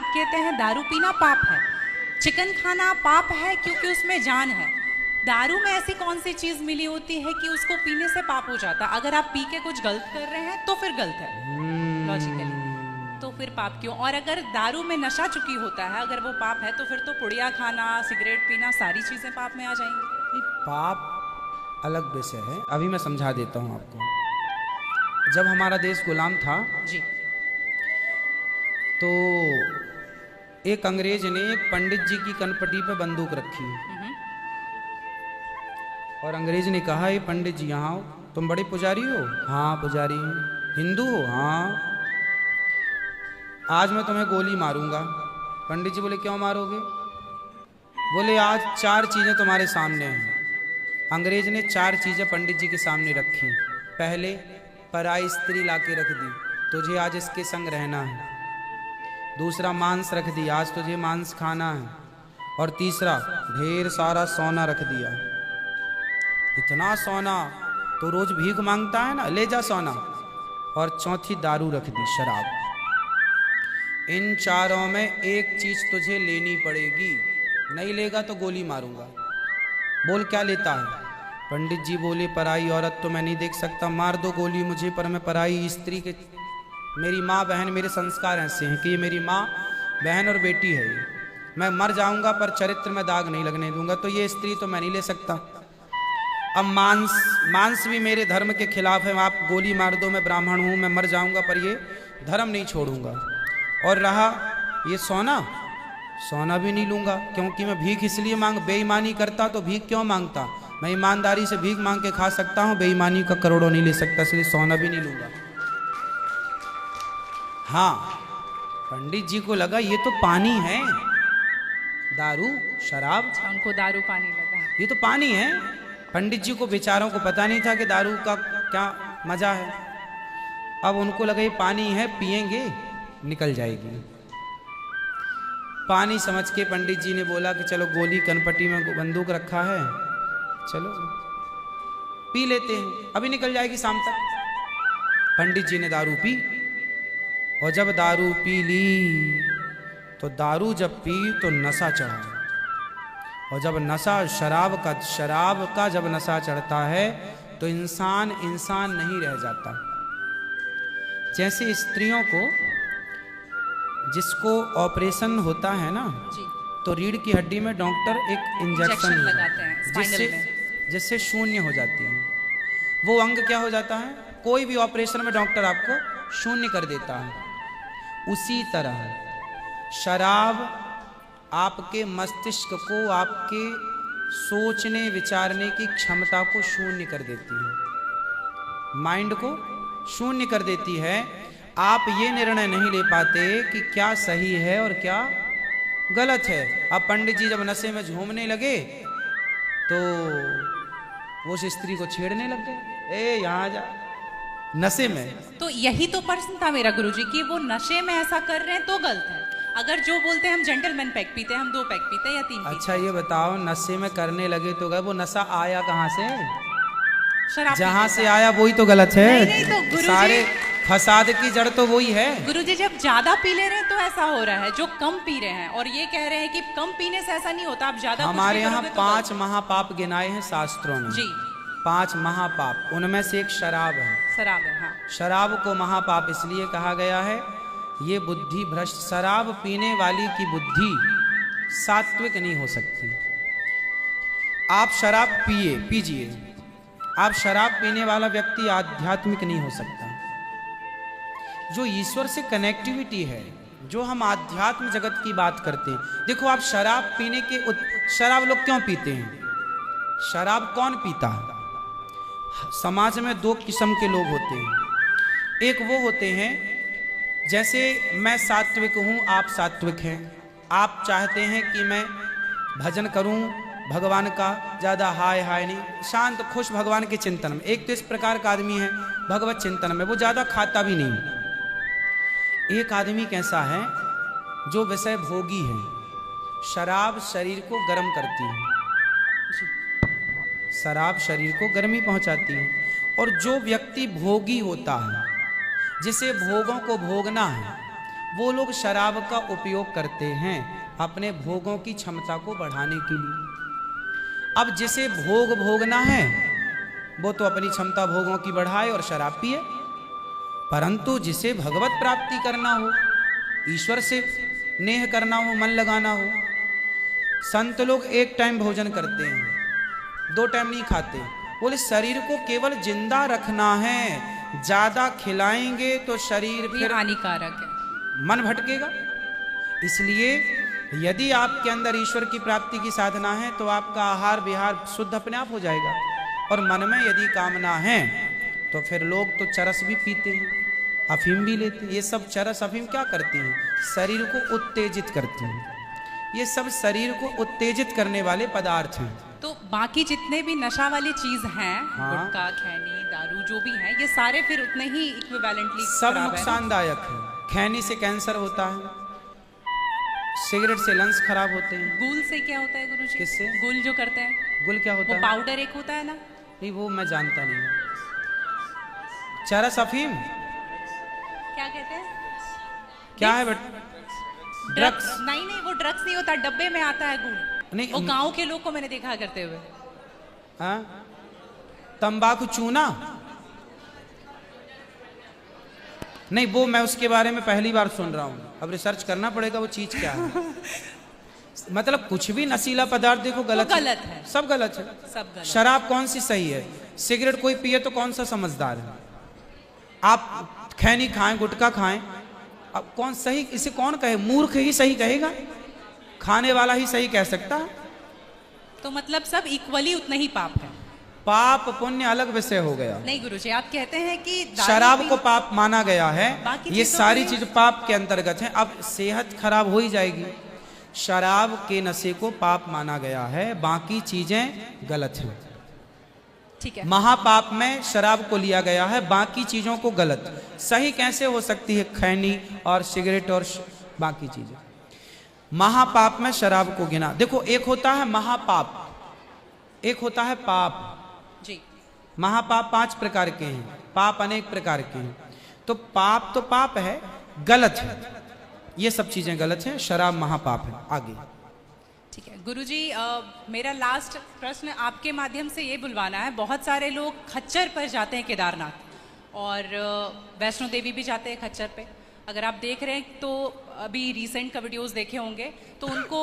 आप कहते हैं दारू पीना पाप है, चिकन खाना पाप है क्योंकि उसमें जान है। दारू में ऐसी कौन सी चीज मिली होती है कि उसको पीने से पाप हो जाता है? अगर आप पी के कुछ गलत कर रहे हैं तो फिर गलत है लॉजिकली, तो फिर पाप क्यों? और अगर दारू में नशा चुकी होता है, अगर वो पाप है तो फिर तो पुड़िया खाना, सिगरेट पीना, सारी चीजें पाप में आ जाएंगी। पाप अलग विषय है, अभी मैं समझा देता हूँ आपको। जब हमारा देश गुलाम था जी, तो एक अंग्रेज ने एक पंडित जी की कनपटी पे बंदूक रखी और अंग्रेज ने कहा, ये पंडित जी यहाँ आओ, तुम बड़े पुजारी हो? हाँ पुजारी हूँ। हिंदू हो? हाँ। आज मैं तुम्हें गोली मारूंगा। पंडित जी बोले, क्यों मारोगे? बोले, आज 4 चीजें तुम्हारे सामने हैं। अंग्रेज ने 4 चीजें पंडित जी के सामने रखी। पहले, पराई स्त्री लाके रख दी, तुझे आज इसके संग रहना है। दूसरा, मांस रख दिया, आज तुझे मांस खाना है। और तीसरा, ढेर सारा सोना रख दिया। इतना सोना तो रोज भीख मांगता है ना, ले जा सोना। और चौथी, दारू रख दी, शराब। इन 4 में एक चीज तुझे लेनी पड़ेगी, नहीं लेगा तो गोली मारूंगा। बोल, क्या लेता है? पंडित जी बोले, पराई औरत तो मैं नहीं देख सकता, मार दो गोली मुझे, पर मैं पराई स्त्री के, मेरी माँ बहन, मेरे संस्कार ऐसे हैं कि ये मेरी माँ बहन और बेटी है, ये मैं मर जाऊंगा पर चरित्र में दाग नहीं लगने दूंगा, तो ये स्त्री तो मैं नहीं ले सकता। अब मांस भी मेरे धर्म के खिलाफ है, आप गोली मार दो, मैं ब्राह्मण हूं, मैं मर जाऊंगा पर ये धर्म नहीं छोड़ूंगा। और रहा ये सोना भी नहीं लूंगा, क्योंकि मैं भीख इसलिए बेईमानी करता तो भीख क्यों मांगता? मैं ईमानदारी से भीख मांग के खा सकता हूं, बेईमानी का करोड़ों नहीं ले सकता, इसलिए सोना भी नहीं लूंगा। हाँ, पंडित जी को लगा ये तो पानी है, दारू शराब, उनको दारू पानी लगा। ये तो पानी है। पंडित जी को बेचारों को पता नहीं था कि दारू का क्या मजा है। अब उनको लगा ये पानी है, पिएंगे निकल जाएगी। पानी समझ के पंडित जी ने बोला कि चलो, गोली कनपटी में बंदूक रखा है, चलो पी लेते हैं, अभी निकल जाएगी शाम तक। पंडित जी ने दारू पी, और जब दारू पी ली तो दारू जब पी तो नशा चढ़ा। और जब नशा शराब का जब नशा चढ़ता है तो इंसान नहीं रह जाता। जैसे स्त्रियों को, जिसको ऑपरेशन होता है ना, जी, तो रीढ़ की हड्डी में डॉक्टर एक इंजेक्शन लगाते हैं स्पाइनल में, जिससे शून्य हो जाती है। वो अंग क्या हो जाता है? कोई भी ऑपरेशन में डॉक्टर आपको शून्य कर देता है। उसी तरह शराब आपके मस्तिष्क को, आपके सोचने विचारने की क्षमता को शून्य कर देती है, माइंड को शून्य कर देती है। आप ये निर्णय नहीं ले पाते कि क्या सही है और क्या गलत है। अब पंडित जी जब नशे में झूमने लगे तो वो उस स्त्री को छेड़ने लग गए, ए यहाँ जा, नशे में। तो यही तो प्रश्न था मेरा गुरुजी कि वो नशे में ऐसा कर रहे हैं तो गलत है। अगर जो बोलते हैं हम जेंटलमैन पैक पीते हैं, हम 2 पैक पीते हैं या 3 अच्छा ये बताओ, नशे में करने लगे तो गए, वो नशा आया कहाँ से? शराब जहाँ से आया वही तो गलत है। नहीं तो गुरुजी, सारे फसाद की जड़ तो वही है। गुरुजी जब ज्यादा पी ले रहे हैं तो ऐसा हो रहा है, जो कम पी रहे हैं, और ये कह रहे हैं कि कम पीने से ऐसा नहीं होता, आप ज्यादा हमारे यहाँ 5 महापाप गिनाए हैं शास्त्रों ने। जी, 5 महापाप, उनमें से एक शराब है। शराब है, हाँ। शराब को महापाप इसलिए कहा गया है, ये बुद्धि भ्रष्ट, शराब पीने वाली की बुद्धि सात्विक नहीं हो सकती। आप शराब पीजिए, आप शराब पीने वाला व्यक्ति आध्यात्मिक नहीं हो सकता। जो ईश्वर से कनेक्टिविटी है, जो हम आध्यात्म जगत की बात करते हैं, देखो आप शराब पीने के शराब लोग क्यों पीते हैं? शराब कौन पीता है? समाज में 2 किस्म के लोग होते हैं। एक वो होते हैं, जैसे मैं सात्विक हूं, आप सात्विक हैं, आप चाहते हैं कि मैं भजन करूं भगवान का, ज्यादा हाय नहीं, शांत खुश भगवान के चिंतन में। एक तो इस प्रकार का आदमी है भगवत चिंतन में, वो ज्यादा खाता भी नहीं। एक आदमी कैसा है जो विषय भोगी है। शराब शरीर को गर्म करती है, शराब शरीर को गर्मी पहुंचाती है। और जो व्यक्ति भोगी होता है, जिसे भोगों को भोगना है, वो लोग शराब का उपयोग करते हैं अपने भोगों की क्षमता को बढ़ाने के लिए। अब जिसे भोग भोगना है वो तो अपनी क्षमता भोगों की बढ़ाए और शराब पिए, परंतु जिसे भगवत प्राप्ति करना हो, ईश्वर से नेह करना हो, मन लगाना हो, संत लोग एक टाइम भोजन करते हैं, 2 टाइम नहीं खाते। बोले शरीर को केवल जिंदा रखना है, ज्यादा खिलाएंगे तो शरीर ये फिर हानिकारक है। मन भटकेगा। इसलिए यदि आपके अंदर ईश्वर की प्राप्ति की साधना है तो आपका आहार विहार शुद्ध अपने आप हो जाएगा। और मन में यदि कामना है तो फिर लोग तो चरस भी पीते हैं, अफीम भी लेते हैं। ये सब चरस अफीम क्या करती हैं? शरीर को उत्तेजित करती हैं। ये सब शरीर को उत्तेजित करने वाले पदार्थ हैं। तो बाकी जितने भी नशा वाली चीज हैं, हाँ। गुटखा, खैनी, दारू जो भी हैं, ये सारे फिर उतने ही इक्विवेलेंटली सब नुकसानदायक है। खैनी से कैंसर होता है, सिगरेट से लंग्स खराब होते हैं। गुल से क्या होता है गुरुजी? किससे? गुल जो करते हैं, गुल क्या होता वो है? पाउडर एक होता है ना? नहीं, वो मैं जानता नहीं। चरस अफीम क्या कहते हैं? क्या है बेटा? ड्रग्स? नहीं नहीं, वो ड्रग्स नहीं होता, डब्बे में आता है गुल। नहीं, वो गांव के लोग को मैंने देखा करते हुए। हाँ? तंबाकू चूना? नहीं, वो मैं उसके बारे में पहली बार सुन रहा हूँ, अब रिसर्च करना पड़ेगा वो चीज क्या है। मतलब कुछ भी नशीला पदार्थ देखो गलत गलत है, सब गलत है। सब गलत। शराब कौन सी सही है? सिगरेट कोई पिए तो कौन सा समझदार है? आप खैनी खाएं, गुटखा खाएं, अब कौन सही? इसे कौन कहे? मूर्ख ही सही कहेगा, खाने वाला ही सही कह सकता है। तो मतलब सब इक्वली उतना ही पाप है। पाप पुण्य अलग विषय हो गया। नहीं गुरुजी, आप कहते हैं कि दारू शराब को पाप माना गया है, बाकी ये चीजों सारी को चीज पाप के अंतर्गत है। अब सेहत खराब हो ही जाएगी। शराब के नशे को पाप माना गया है, बाकी चीजें गलत हैं। ठीक है। महापाप में शराब को लिया गया है, बाकी चीजों को गलत। सही कैसे हो सकती है खैनी और सिगरेट और बाकी चीजें? महापाप में शराब को गिना। देखो, एक होता है महापाप, एक होता है पाप जी। महापाप 5 प्रकार के हैं, पाप अनेक प्रकार के हैं। तो पाप है, गलत है, ये सब चीजें गलत हैं। शराब महापाप है। आगे ठीक है गुरुजी, मेरा लास्ट प्रश्न आपके माध्यम से ये बुलवाना है। बहुत सारे लोग खच्चर पर जाते हैं केदारनाथ, और वैष्णो देवी भी जाते हैं खच्चर पे। अगर आप देख रहे हैं तो अभी रिसेंट का वीडियोस देखे होंगे, तो उनको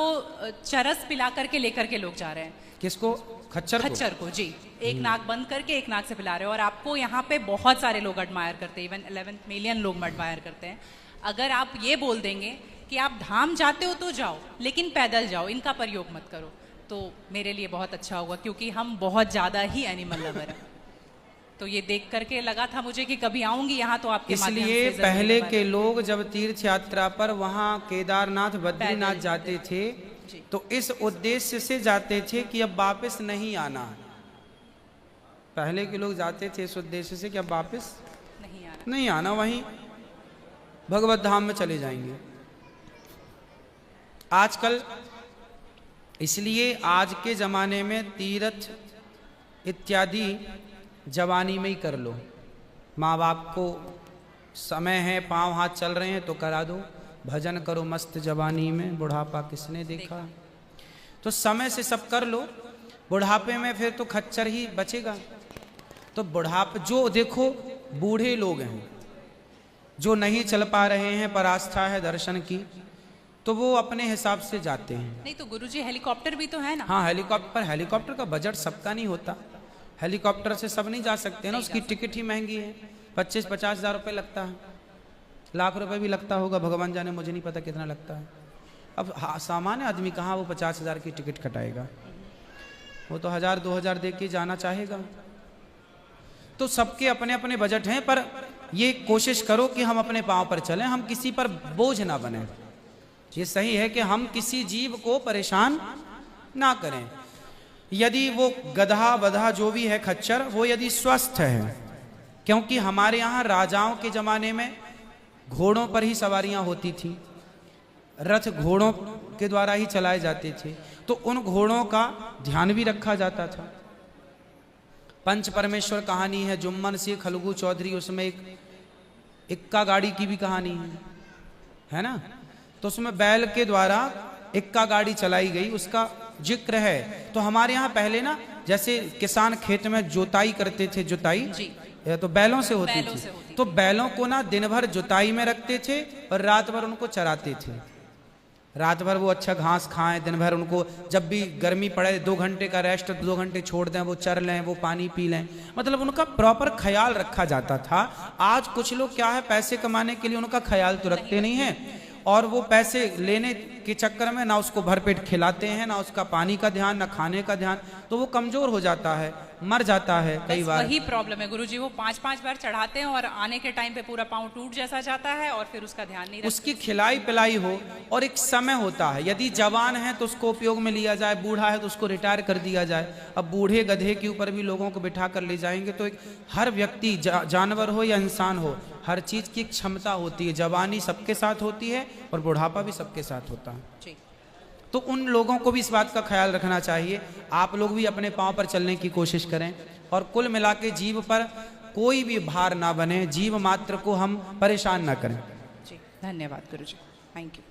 चरस पिला करके लेकर के लोग जा रहे हैं। किसको? खच्चर को जी। एक नाक बंद करके एक नाक से पिला रहे हैं, और आपको यहाँ पे बहुत सारे लोग एडमायर करते हैं, इवन 11 मिलियन लोग एडमायर करते हैं। अगर आप ये बोल देंगे कि आप धाम जाते हो तो जाओ, लेकिन पैदल जाओ, इनका प्रयोग मत करो, तो मेरे लिए बहुत अच्छा होगा, क्योंकि हम बहुत ज़्यादा ही एनिमल लवर हैं। तो ये देख करके लगा था मुझे कि कभी आऊंगी यहाँ तो आपके माध्यम से इसलिए जरूर पहले एक बार- के लोग जब तीर्थ यात्रा पर वहां केदारनाथ बद्रीनाथ जाते थे तो इस उद्देश्य से जाते थे कि अब वापस नहीं आना। पहले के लोग जाते थे इस उद्देश्य से कि अब वापस नहीं आना, वहीं भगवत धाम में चले जाएंगे। आजकल इसलिए आज के जमाने में तीर्थ इत्यादि जवानी में ही कर लो। माँ बाप को समय है, पांव हाथ चल रहे हैं तो करा दो, भजन करो मस्त जवानी में, बुढ़ापा किसने देखा। तो समय से सब कर लो, बुढ़ापे में फिर तो खच्चर ही बचेगा। तो बुढ़ापे जो देखो बूढ़े लोग हैं जो नहीं चल पा रहे हैं पर आस्था है दर्शन की, तो वो अपने हिसाब से जाते हैं। नहीं तो गुरुजी हेलीकॉप्टर भी तो है ना? हाँ हेलीकॉप्टर का बजट सबका नहीं होता, हेलीकॉप्टर से सब नहीं जा सकते ना, उसकी टिकट ही महंगी है, 25-50 हज़ार रुपये लगता है, लाख रुपए भी लगता होगा, भगवान जाने, मुझे नहीं पता कितना लगता है। अब सामान्य आदमी कहाँ वो 50 हज़ार की टिकट कटाएगा, वो तो 1000-2000 दे के जाना चाहेगा। तो सबके अपने अपने बजट हैं, पर ये कोशिश करो कि हम अपने पाँव पर चलें, हम किसी पर बोझ ना बने। ये सही है कि हम किसी जीव को परेशान ना करें। यदि वो गधा बधा जो भी है खच्चर, वो यदि स्वस्थ है, क्योंकि हमारे यहाँ राजाओं के ज़माने में घोड़ों पर ही सवारियाँ होती थी, रथ घोड़ों के द्वारा ही चलाए जाते थे, तो उन घोड़ों का ध्यान भी रखा जाता था। पंच परमेश्वर कहानी है, जुम्मन सिंह खलगू चौधरी, उसमें एक इक्का गाड़ी की भी कहानी है। है ना। तो उसमें बैल के द्वारा इक्का गाड़ी चलाई गई, उसका जिक्र है। तो हमारे यहाँ पहले ना जैसे किसान खेत में जोताई करते थे, जुताई जी। तो बैलों से होती बैलों थी। से होती तो बैलों को ना दिन भर जुताई में रखते थे और रात भर उनको चराते थे। रात भर वो अच्छा घास खाएं, दिन भर उनको जब भी गर्मी पड़े 2 घंटे का रेस्ट, 2 घंटे छोड़ दें, वो चर लें, वो पानी पी लें, मतलब उनका प्रॉपर ख्याल रखा जाता था। आज कुछ लोग क्या है, पैसे कमाने के लिए उनका ख्याल तो रखते नहीं है, और वो पैसे लेने के चक्कर में ना उसको भरपेट खिलाते हैं, ना उसका पानी का ध्यान, ना खाने का ध्यान, तो वो कमजोर हो जाता है, मर जाता है कई बार। वही प्रॉब्लम है गुरुजी, वो 5-5 बार चढ़ाते हैं और आने के टाइम पे पूरा पाँव टूट जैसा जाता है और फिर उसका ध्यान नहीं रखते। उसकी खिलाई पिलाई हो और एक समय होता है, यदि जवान है तो उसको उपयोग में लिया जाए, बूढ़ा है तो उसको रिटायर कर दिया जाए। अब बूढ़े गधे के ऊपर भी लोगों को बिठा कर ले जाएंगे तो एक हर व्यक्ति जानवर हो या इंसान हो, हर चीज की एक क्षमता होती है। जवानी सबके साथ होती है और बुढ़ापा भी सबके साथ होता है जी। तो उन लोगों को भी इस बात का ख्याल रखना चाहिए। आप लोग भी अपने पांव पर चलने की कोशिश करें और कुल मिला के जीव पर कोई भी भार ना बने, जीव मात्र को हम परेशान ना करें। जी धन्यवाद गुरुजी, थैंक यू।